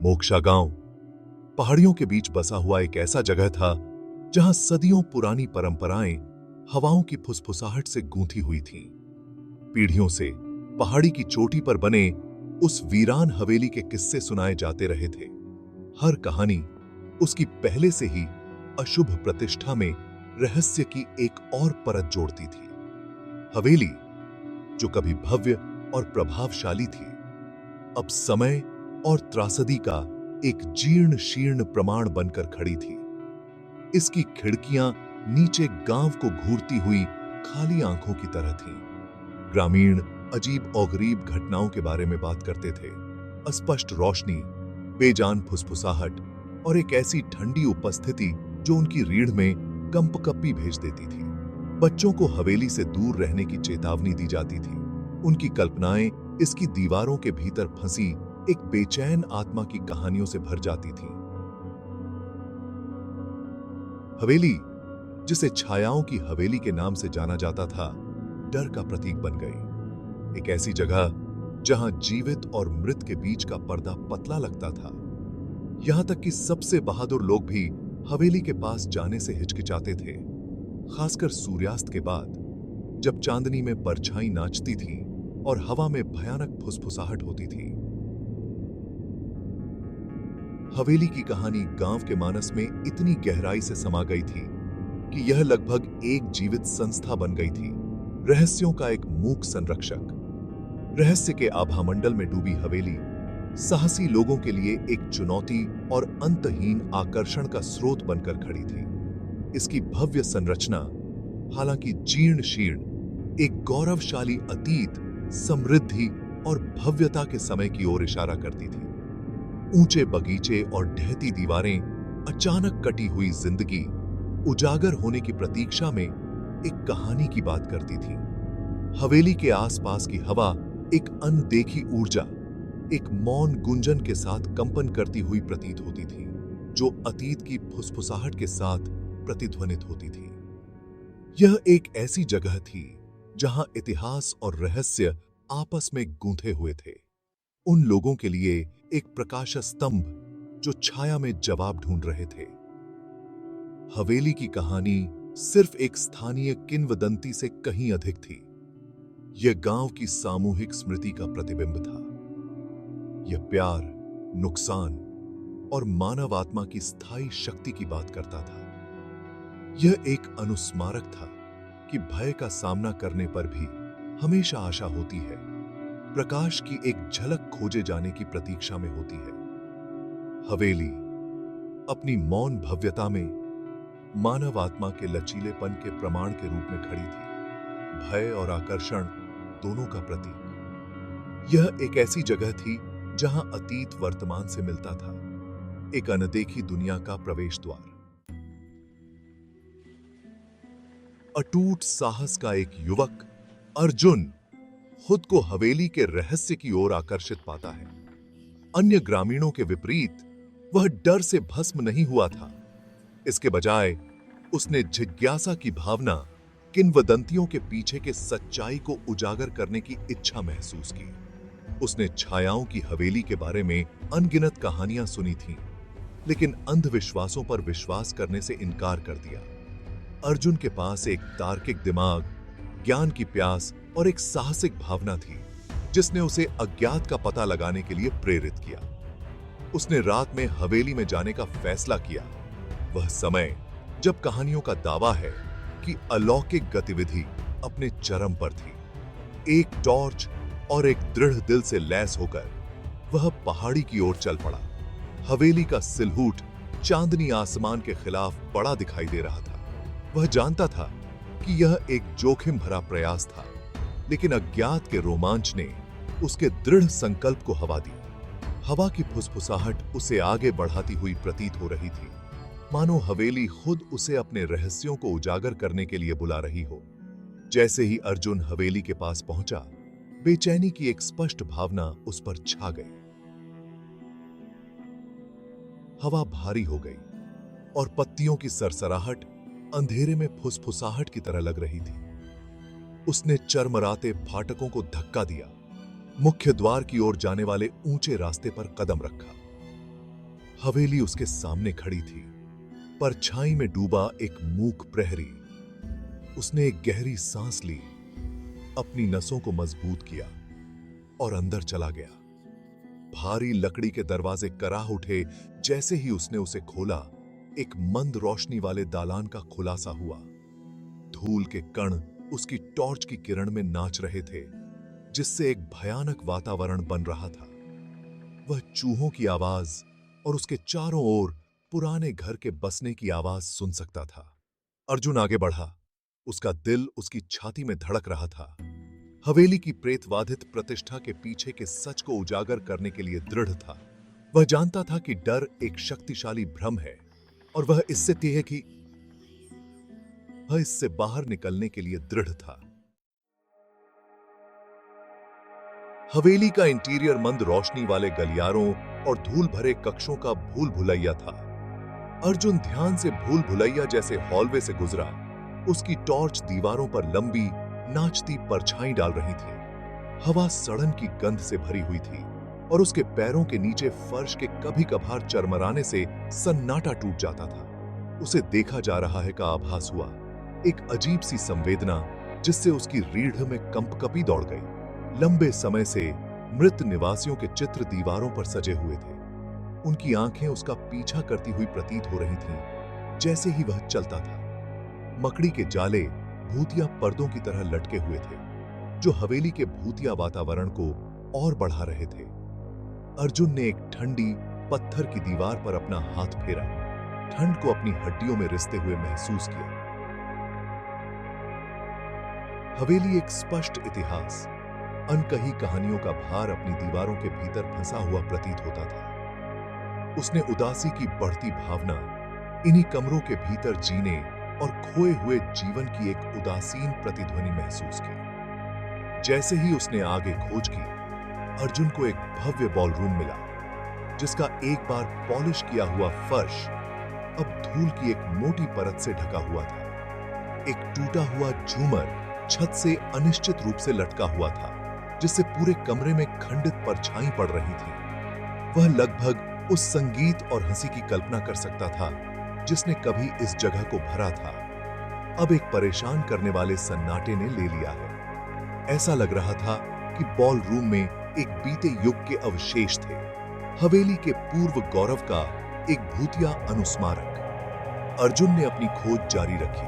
मोक्षा गांव पहाड़ियों के बीच बसा हुआ एक ऐसा जगह था जहां सदियों पुरानी परंपराएं हवाओं की फुसफुसाहट से गूंथी हुई थीं। पीढ़ियों से पहाड़ी की चोटी पर बने उस वीरान हवेली के किस्से सुनाए जाते रहे थे। हर कहानी उसकी पहले से ही अशुभ प्रतिष्ठा में रहस्य की एक और परत जोड़ती थी। हवेली जो कभी भव्य और प्रभावशाली थी, अब समय और त्रासदी का एक जीर्ण शीर्ण प्रमाण बनकर खड़ी थी। इसकी खिड़कियां नीचे गांव को घूरती हुई खाली आंखों की तरह थीं। ग्रामीण अजीब और गरीब घटनाओं के बारे में बात करते थे। अस्पष्ट रोशनी, बेजान फुसफुसाहट और एक ऐसी ठंडी उपस्थिति जो उनकी रीढ़ में कंपकपी भेज देती थी। बच्चों को हवेली से दूर रहने की चेतावनी दी जाती थी। उनकी कल्पनाएं इसकी दीवारों के भीतर फंसी एक बेचैन आत्मा की कहानियों से भर जाती थीं। हवेली, जिसे छायाओं की हवेली के नाम से जाना जाता था, डर का प्रतीक बन गई। एक ऐसी जगह जहां जीवित और मृत के बीच का पर्दा पतला लगता था। यहां तक कि सबसे बहादुर लोग भी हवेली के पास जाने से हिचकिचाते थे, खासकर सूर्यास्त के बाद, जब चांदनी में परछाई नाचती थी और हवा में भयानक फुसफुसाहट होती थी। हवेली की कहानी गांव के मानस में इतनी गहराई से समा गई थी कि यह लगभग एक जीवित संस्था बन गई थी, रहस्यों का एक मूक संरक्षक। रहस्य के आभामंडल में डूबी हवेली साहसी लोगों के लिए एक चुनौती और अंतहीन आकर्षण का स्रोत बनकर खड़ी थी। इसकी भव्य संरचना, हालांकि जीर्ण शीर्ण, एक गौरवशाली अतीत, समृद्धि और भव्यता के समय की ओर इशारा करती थी। ऊंचे बगीचे और ढहती दीवारें अचानक कटी हुई जिंदगी उजागर होने की प्रतीक्षा में एक कहानी की बात करती थी। हवेली के आसपास की हवा एक अनदेखी ऊर्जा, एक मौन गुंजन के साथ कंपन करती हुई प्रतीत होती थी, जो अतीत की फुसफुसाहट के साथ प्रतिध्वनित होती थी। यह एक ऐसी जगह थी जहां इतिहास और रहस्य आपस में गूंथे हुए थे। उन लोगों के लिए एक प्रकाश स्तंभ जो छाया में जवाब ढूंढ रहे थे। हवेली की कहानी सिर्फ एक स्थानीय किंवदंती से कहीं अधिक थी। यह गांव की सामूहिक स्मृति का प्रतिबिंब था। यह प्यार, नुकसान और मानव आत्मा की स्थायी शक्ति की बात करता था। यह एक अनुस्मारक था कि भय का सामना करने पर भी हमेशा आशा होती है, प्रकाश की एक झलक खोजे जाने की प्रतीक्षा में होती है। हवेली अपनी मौन भव्यता में मानव आत्मा के लचीलेपन के प्रमाण के रूप में खड़ी थी, भय और आकर्षण दोनों का प्रतीक। यह एक ऐसी जगह थी जहां अतीत वर्तमान से मिलता था, एक अनदेखी दुनिया का प्रवेश द्वार। अटूट साहस का एक युवक अर्जुन खुद को हवेली के रहस्य की ओर आकर्षित पाता है। अन्य ग्रामीणों के विपरीत वह डर से भस्म नहीं हुआ था। इसके बजाय उसने जिज्ञासा की भावना, किंवदंतियों के पीछे के सच्चाई को उजागर करने की इच्छा महसूस की। उसने छायाओं की हवेली के बारे में अनगिनत कहानियां सुनी थीं, लेकिन अंधविश्वासों पर विश्वास करने से इनकार कर दिया। अर्जुन के पास एक तार्किक दिमाग, ज्ञान की प्यास और एक साहसिक भावना थी, जिसने उसे अज्ञात का पता लगाने के लिए प्रेरित किया। उसने रात में हवेली में जाने का फैसला किया, वह समय जब कहानियों का दावा है कि अलौकिक गतिविधि अपने चरम पर थी। एक टॉर्च और एक दृढ़ दिल से लैस होकर वह पहाड़ी की ओर चल पड़ा। हवेली का सिलहूट चांदनी आसमान के खिलाफ बड़ा दिखाई दे रहा था। वह जानता था कि यह एक जोखिम भरा प्रयास था, लेकिन अज्ञात के रोमांच ने उसके दृढ़ संकल्प को हवा दी। हवा की फुसफुसाहट उसे आगे बढ़ाती हुई प्रतीत हो रही थी, मानो हवेली खुद उसे अपने रहस्यों को उजागर करने के लिए बुला रही हो। जैसे ही अर्जुन हवेली के पास पहुंचा, बेचैनी की एक स्पष्ट भावना उस पर छा गई। हवा भारी हो गई और पत्तियों की सरसराहट अंधेरे में फुसफुसाहट की तरह लग रही थी। उसने चरमराते फाटकों को धक्का दिया, मुख्य द्वार की ओर जाने वाले ऊंचे रास्ते पर कदम रखा। हवेली उसके सामने खड़ी थी, परछाई में डूबा एक मूक प्रहरी। उसने एक गहरी सांस ली, अपनी नसों को मजबूत किया और अंदर चला गया। भारी लकड़ी के दरवाजे कराह उठे। जैसे ही उसने उसे खोला, एक मंद रोशनी वाले दालान का खुलासा हुआ। धूल के कण उसकी टॉर्च की किरण में नाच रहे थे, जिससे एक भयानक वातावरण बन रहा था। वह चूहों की आवाज और उसके चारों ओर पुराने घर के बसने की आवाज सुन सकता था। अर्जुन आगे बढ़ा, उसका दिल उसकी छाती में धड़क रहा था। हवेली की प्रेतवाधित प्रतिष्ठा के पीछे के सच को उजागर करने के लिए दृढ़ था। वह जानता था कि डर एक शक्तिशाली भ्रम है और वह इससे बाहर निकलने के लिए दृढ़ था। हवेली का इंटीरियर मंद रोशनी वाले गलियारों और धूल भरे कक्षों का भूल भुलैया था। अर्जुन ध्यान से भूल भुलैया जैसे हॉलवे से गुजरा। उसकी टॉर्च दीवारों पर लंबी नाचती परछाई डाल रही थी। हवा सड़न की गंध से भरी हुई थी और उसके पैरों के नीचे फर्श के कभी कभार चरमराने से सन्नाटा टूट जाता था। उसे देखा जा रहा है का आभास हुआ, एक अजीब सी संवेदना जिससे उसकी रीढ़ में कंपकपी दौड़ गई। लंबे समय से मृत निवासियों के चित्र दीवारों पर सजे हुए थे। उनकी आंखें उसका पीछा करती हुई प्रतीत हो रही थीं, जैसे ही वह चलता था। मकड़ी के जाले भूतिया पर्दों की तरह लटके हुए थे, जो हवेली के भूतिया वातावरण को और बढ़ा रहे थे। अर्जुन ने एक ठंडी पत्थर की दीवार पर अपना हाथ फेरा, ठंड को अपनी हड्डियों में रिसते हुए महसूस किया। हवेली एक स्पष्ट इतिहास, अनकही कहानियों का भार अपनी दीवारों के भीतर फंसा हुआ प्रतीत होता था। उसने उदासी की बढ़ती भावना इन्हीं कमरों के भीतर जीने और खोए हुए जीवन की एक उदासीन प्रतिध्वनि महसूस की। जैसे ही उसने आगे खोज की, अर्जुन को एक भव्य बॉलरूम मिला, जिसका एक बार पॉलिश किया हुआ फर्श अब धूल की एक मोटी परत से ढका हुआ था। एक टूटा हुआ झूमर छत से अनिश्चित रूप से लटका हुआ था, जिससे पूरे कमरे में खंडित परछाई पड़ रही थी। वह लगभग उस संगीत और हंसी की कल्पना कर सकता था जिसने कभी इस जगह को भरा था। अब एक परेशान करने वाले सन्नाटे ने ले लिया है। ऐसा लग रहा था कि बॉल रूम में एक बीते युग के अवशेष थे, हवेली के पूर्व गौरव का एक भूतिया अनुस्मारक। अर्जुन ने अपनी खोज जारी रखी।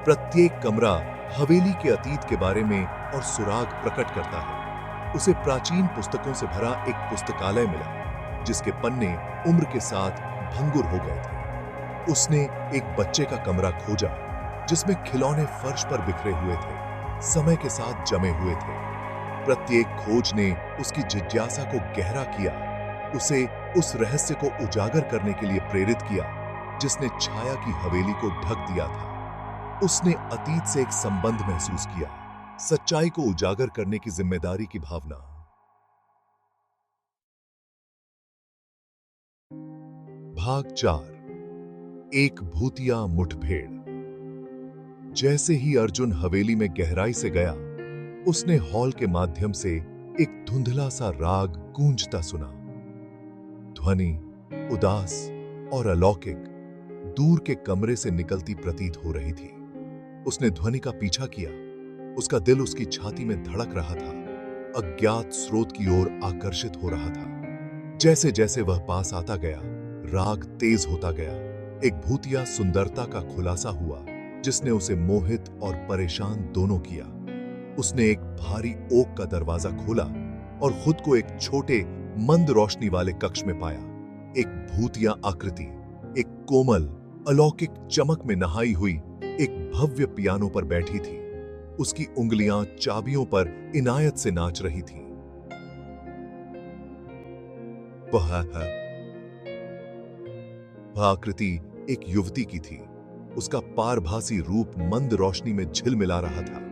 प्रत्येक कमरा हवेली के अतीत के बारे में और सुराग प्रकट करता है। उसे प्राचीन पुस्तकों से भरा एक पुस्तकालय मिला, जिसके पन्ने उम्र के साथ भंगुर हो गए थे। उसने एक बच्चे का कमरा खोजा, जिसमें खिलौने फर्श पर बिखरे हुए थे, समय के साथ जमे हुए थे। प्रत्येक खोज ने उसकी जिज्ञासा को गहरा किया, उसे उस रहस्य को उजागर करने के लिए प्रेरित किया जिसने छाया की हवेली को ढक दिया था। उसने अतीत से एक संबंध महसूस किया, सच्चाई को उजागर करने की जिम्मेदारी की भावना। भाग 4, एक भूतिया मुठभेड़। जैसे ही अर्जुन हवेली में गहराई से गया, उसने हॉल के माध्यम से एक धुंधला सा राग गूंजता सुना। ध्वनि उदास और अलौकिक दूर के कमरे से निकलती प्रतीत हो रही थी। उसने ध्वनि का पीछा किया। उसका दिल उसकी छाती में धड़क रहा था, अज्ञात स्रोत की ओर आकर्षित हो रहा था। जैसे जैसे वह पास आता गया, राग तेज होता गया। एक भूतिया सुंदरता का खुलासा हुआ, जिसने उसे मोहित और परेशान दोनों किया। उसने एक भारी ओक का दरवाजा खोला और खुद को एक छोटे मंद रोशनी वाले कक्ष में पाया। एक भूतिया आकृति, एक कोमल अलौकिक चमक में नहाई हुई एक भव्य पियानो पर बैठी थी। उसकी उंगलियां चाबियों पर इनायत से नाच रही थीं। वह आकृति एक युवती की थी। उसका पारभासी रूप मंद रोशनी में झिलमिला रहा था।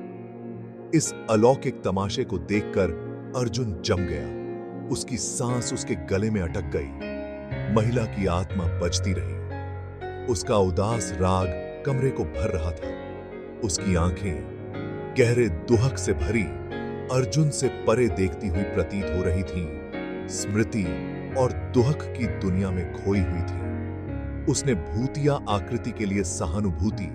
इस अलौकिक तमाशे को देखकर अर्जुन जम गया। उसकी सांस उसके गले में अटक गई। महिला की आत्मा बजती रही। उसका उदास राग कमरे को भर रहा था। उसकी आंखें गहरे दुहक से भरी अर्जुन से परे देखती हुई प्रतीत हो रही थीं। स्मृति और दुहक की दुनिया में खोई हुई थी। उसने भूतिया आकृति के लिए सहानुभूति,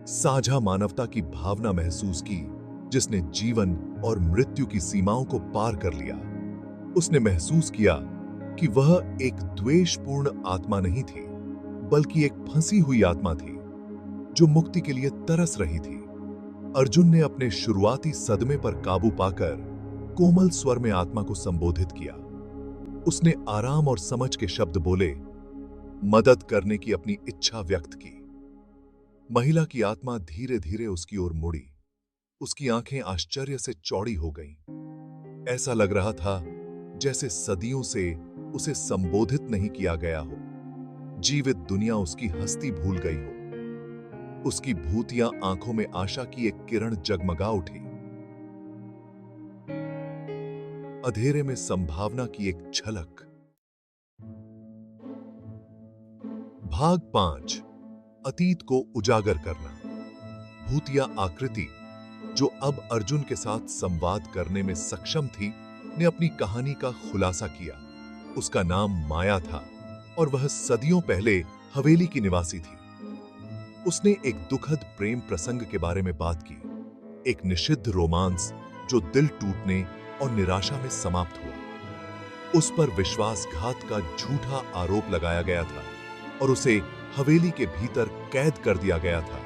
साझा मानवता की भावना महसूस की, जिसने जीवन और मृत्यु की सीमाओं को पार कर लिया। उसने महसूस किया कि वह एक द्वेषपूर्ण आत्मा नहीं थी, बल्कि एक फंसी हुई आत्मा थी जो मुक्ति के लिए तरस रही थी। अर्जुन ने अपने शुरुआती सदमे पर काबू पाकर कोमल स्वर में आत्मा को संबोधित किया। उसने आराम और समझ के शब्द बोले, मदद करने की अपनी इच्छा व्यक्त की। महिला की आत्मा धीरे धीरे उसकी ओर मुड़ी। उसकी आंखें आश्चर्य से चौड़ी हो गईं। ऐसा लग रहा था जैसे सदियों से उसे संबोधित नहीं किया गया हो। जीवित दुनिया उसकी हस्ती भूल गई हो। उसकी भूतिया आंखों में आशा की एक किरण जगमगा उठी। अंधेरे में संभावना की एक झलक। भाग 5, अतीत को उजागर करना। भूतिया आकृति, जो अब अर्जुन के साथ संवाद करने में सक्षम थी, ने अपनी कहानी का खुलासा किया। उसका नाम माया था और वह सदियों पहले हवेली की निवासी थी। उसने एक दुखद प्रेम प्रसंग के बारे में बात की, एक निषिद्ध रोमांस जो दिल टूटने और निराशा में समाप्त हुआ। उस पर विश्वासघात का झूठा आरोप लगाया गया था और उसे हवेली के भीतर कैद कर दिया गया था।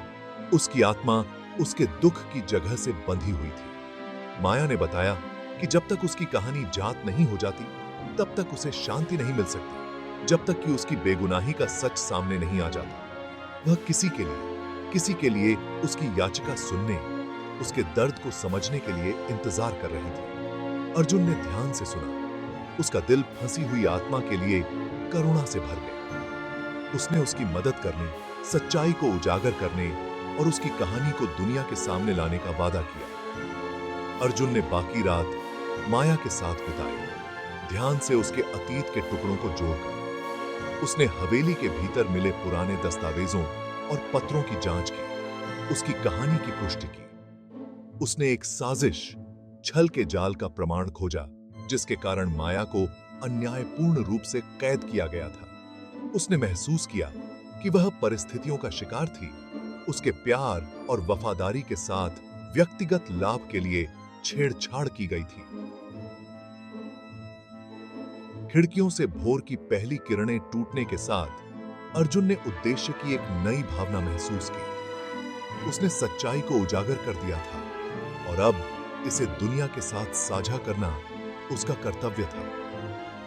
उसकी आत्मा उसके दुख की जगह से बंधी हुई थी। माया ने बताया कि जब तक उसकी कहानी जात नहीं हो जाती, तब तक उसे शांति नहीं मिल सकती, जब तक कि उसकी बेगुनाही का सच सामने नहीं आ जाता। वह किसी के लिए उसकी याचिका सुनने, उसके दर्द को समझने के लिए इंतजार कर रही थी। अर्जुन ने ध्यान से सुना। उसका दिल फंसी हुई आत्मा के लिए करुणा से भर गया। उसने उसकी मदद करने, सच्चाई को उजागर करने और उसकी कहानी को दुनिया के सामने लाने का वादा किया। अर्जुन ने बाकी रात माया के साथ बिताई, ध्यान से उसके अतीत के टुकड़ों को जोड़कर। उसने हवेली के भीतर मिले पुराने दस्तावेजों और पत्रों की जांच की, उसकी कहानी की पुष्टि की। उसने एक साजिश, छल के जाल का प्रमाण खोजा, जिसके कारण माया को अन्यायपूर्ण रूप से कैद किया गया था। उसने महसूस किया कि वह परिस्थितियों का शिकार थी। उसके प्यार और वफादारी के साथ व्यक्तिगत लाभ के लिए छेड़छाड़ की गई थी। खिड़कियों से भोर की पहली किरणें टूटने के साथ अर्जुन ने उद्देश्य की एक नई भावना महसूस की। उसने सच्चाई को उजागर कर दिया था और अब इसे दुनिया के साथ साझा करना उसका कर्तव्य था।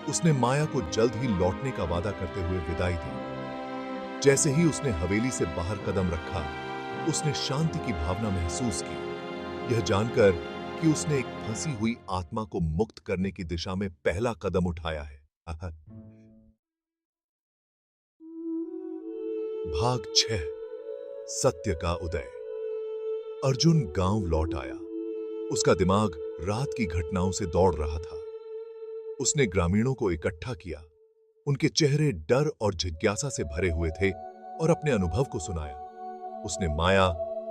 उसने माया को जल्द ही लौटने का वादा करते हुए विदाई दी। जैसे ही उसने हवेली से बाहर कदम रखा, उसने शांति की भावना महसूस की, यह जानकर कि उसने एक फंसी हुई आत्मा को मुक्त करने की दिशा में पहला कदम उठाया है। भाग 6, सत्य का उदय। अर्जुन गांव लौट आया। उसका दिमाग रात की घटनाओं से दौड़ रहा था। उसने ग्रामीणों को इकट्ठा किया। उनके चेहरे डर और जिज्ञासा से भरे हुए थे और अपने अनुभव को सुनाया। उसने माया,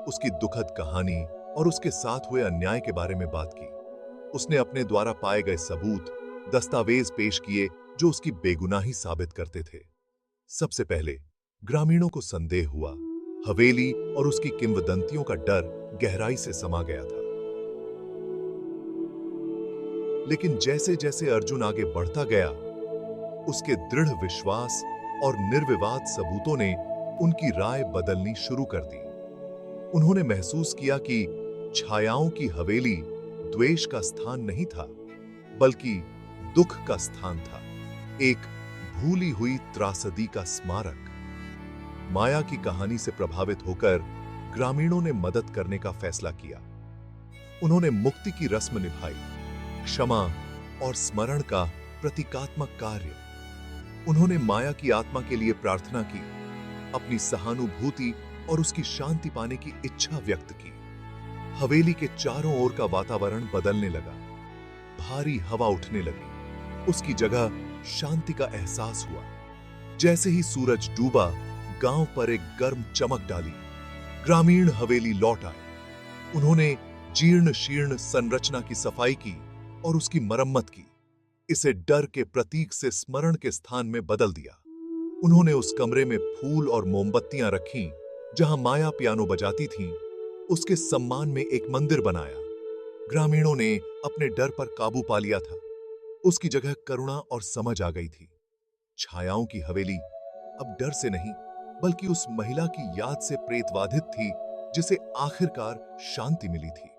उसकी दुखद कहानी और उसके साथ हुए अन्याय के बारे में बात की। उसने अपने द्वारा पाए गए सबूत, दस्तावेज पेश किए जो उसकी बेगुनाही साबित करते थे। सबसे पहले ग्रामीणों को संदेह हुआ। हवेली और उसकी किंवदंतियों का डर गहराई से समा गया था। लेकिन जैसे जैसे अर्जुन आगे बढ़ता गया, उसके दृढ़ विश्वास और निर्विवाद सबूतों ने उनकी राय बदलनी शुरू कर दी। उन्होंने महसूस किया कि छायाओं की हवेली द्वेष का स्थान नहीं था, बल्कि दुख का स्थान था, एक भूली हुई त्रासदी का स्मारक। माया की कहानी से प्रभावित होकर ग्रामीणों ने मदद करने का फैसला किया। उन्होंने मुक्ति की रस्म निभाई, क्षमा और स्मरण का प्रतीकात्मक कार्य। उन्होंने माया की आत्मा के लिए प्रार्थना की, अपनी सहानुभूति और उसकी शांति पाने की इच्छा व्यक्त की। हवेली के चारों ओर का वातावरण बदलने लगा। भारी हवा उठने लगी। उसकी जगह शांति का एहसास हुआ। जैसे ही सूरज डूबा, गांव पर एक गर्म चमक डाली। ग्रामीण हवेली लौट आए। उन्होंने जीर्ण शीर्ण संरचना की सफाई की और उसकी मरम्मत की। इसे डर के प्रतीक से स्मरण के स्थान में बदल दिया। उन्होंने उस कमरे में फूल और मोमबत्तियां रखीं, जहां माया पियानो बजाती थीं। उसके सम्मान में एक मंदिर बनाया। ग्रामीणों ने अपने डर पर काबू पा लिया था। उसकी जगह करुणा और समझ आ गई थी। छायाओं की हवेली अब डर से नहीं, बल्कि उस महिला की याद से प्रेतवाधित थी, जिसे आखिरकार शांति मिली थी।